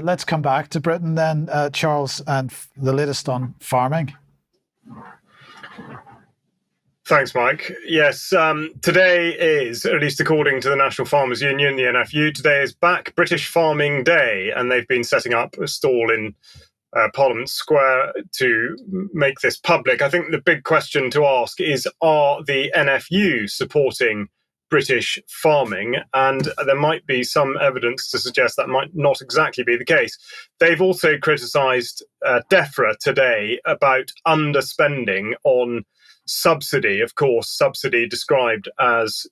Let's come back to Britain then, Charles, and the latest on farming. Thanks, Mike. Yes, today is, at least according to the National Farmers Union, the NFU, today is Back British Farming Day, and they've been setting up a stall in Parliament Square to make this public. I think the big question to ask is, are the NFU supporting British farming? And there might be some evidence to suggest that might not exactly be the case. They've also criticised Defra today about underspending on subsidy. Of course, subsidy described as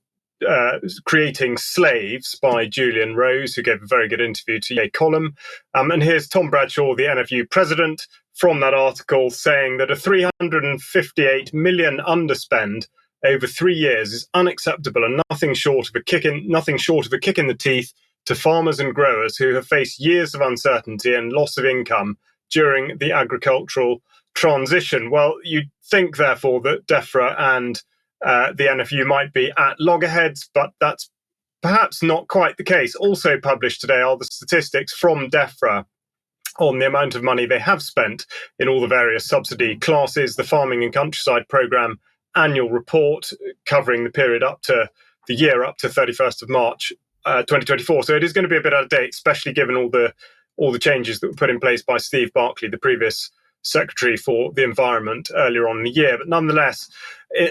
creating slaves by Julian Rose, who gave a very good interview to a column. And here's Tom Bradshaw, the NFU president, from that article saying that a 358 million underspend over 3 years is unacceptable and nothing short of a kick in the teeth to farmers and growers who have faced years of uncertainty and loss of income during the agricultural transition. Well, you'd think, therefore, that Defra and the NFU might be at loggerheads, but that's perhaps not quite the case. Also published today are the statistics from Defra on the amount of money they have spent in all the various subsidy classes. The Farming and Countryside Programme annual report covering the period up to the year up to 31st of March 2024. So it is going to be a bit out of date, especially given all the changes that were put in place by Steve Barclay, the previous Secretary for the Environment, earlier on in the year. But nonetheless,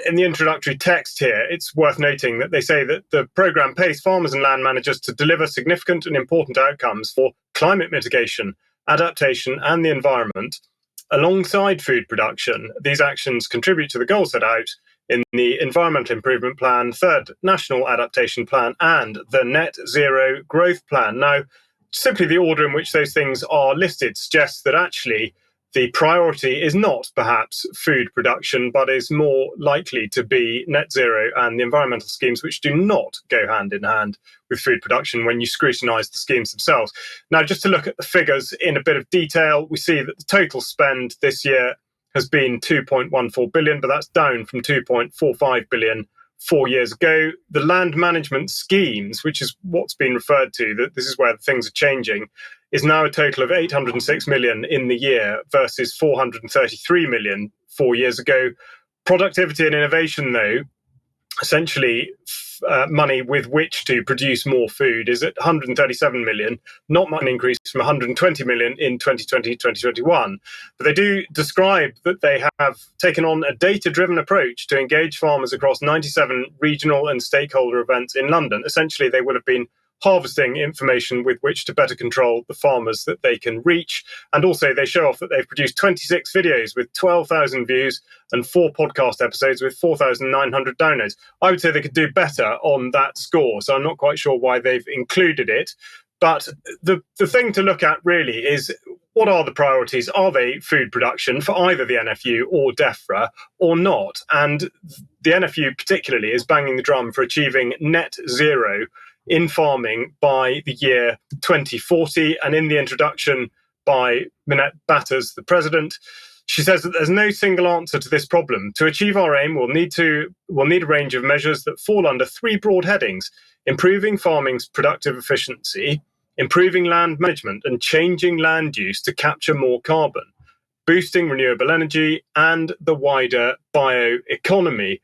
in the introductory text here, it's worth noting that they say that the programme pays farmers and land managers to deliver significant and important outcomes for climate mitigation, adaptation and the environment alongside food production. These actions contribute to the goals set out in the Environmental Improvement Plan, Third National Adaptation Plan and the Net Zero Growth Plan. Now, simply the order in which those things are listed suggests that actually the priority is not perhaps food production, but is more likely to be net zero and the environmental schemes, which do not go hand in hand with food production when you scrutinise the schemes themselves. Now, just to look at the figures in a bit of detail, we see that the total spend this year has been 2.14 billion, but that's down from 2.45 billion 4 years ago. The land management schemes, which is what's been referred to, that this is where things are changing, is now a total of 806 million in the year versus 433 million 4 years ago. Productivity and innovation, though, essentially money with which to produce more food, is at 137 million, not much an increase from 120 million in 2020-2021. But they do describe that they have taken on a data-driven approach to engage farmers across 97 regional and stakeholder events in London. Essentially, they would have been harvesting information with which to better control the farmers that they can reach. And also they show off that they've produced 26 videos with 12,000 views and 4 podcast episodes with 4,900 downloads. I would say they could do better on that score, so I'm not quite sure why they've included it. But the thing to look at really is, what are the priorities? Are they food production for either the NFU or Defra or not? And the NFU particularly is banging the drum for achieving net zero in farming by the year 2040. And in the introduction by Minette Batters, the president, she says that there's no single answer to this problem. To achieve our aim, we'll need a range of measures that fall under 3 broad headings: improving farming's productive efficiency, improving land management and changing land use to capture more carbon, boosting renewable energy, and the wider bioeconomy.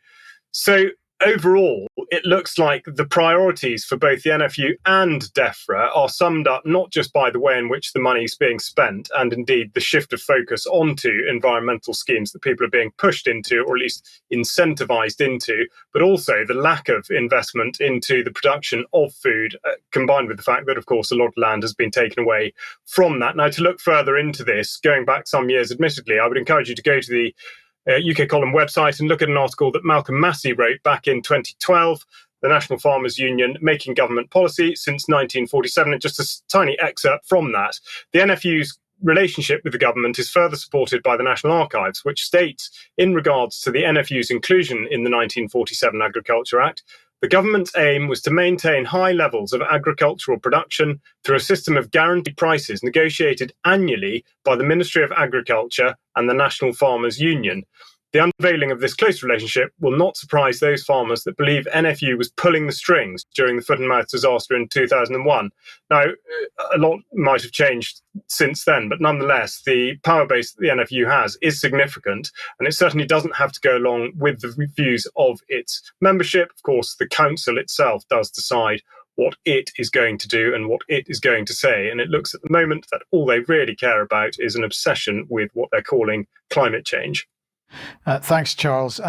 So overall, it looks like the priorities for both the NFU and Defra are summed up not just by the way in which the money is being spent, and indeed the shift of focus onto environmental schemes that people are being pushed into, or at least incentivized into, but also the lack of investment into the production of food, combined with the fact that, of course, a lot of land has been taken away from that. Now, to look further into this, going back some years, admittedly, I would encourage you to go to the UK Column website and look at an article that Malcolm Massey wrote back in 2012, the National Farmers Union Making Government Policy Since 1947, and just a tiny excerpt from that. The NFU's relationship with the government is further supported by the National Archives, which states, in regards to the NFU's inclusion in the 1947 Agriculture Act, the government's aim was to maintain high levels of agricultural production through a system of guaranteed prices negotiated annually by the Ministry of Agriculture and the National Farmers Union. The unveiling of this close relationship will not surprise those farmers that believe NFU was pulling the strings during the foot and mouth disaster in 2001. Now, a lot might have changed since then, but nonetheless, the power base that the NFU has is significant, and it certainly doesn't have to go along with the views of its membership. Of course, the council itself does decide what it is going to do and what it is going to say. And it looks at the moment that all they really care about is an obsession with what they're calling climate change. Thanks, Charles.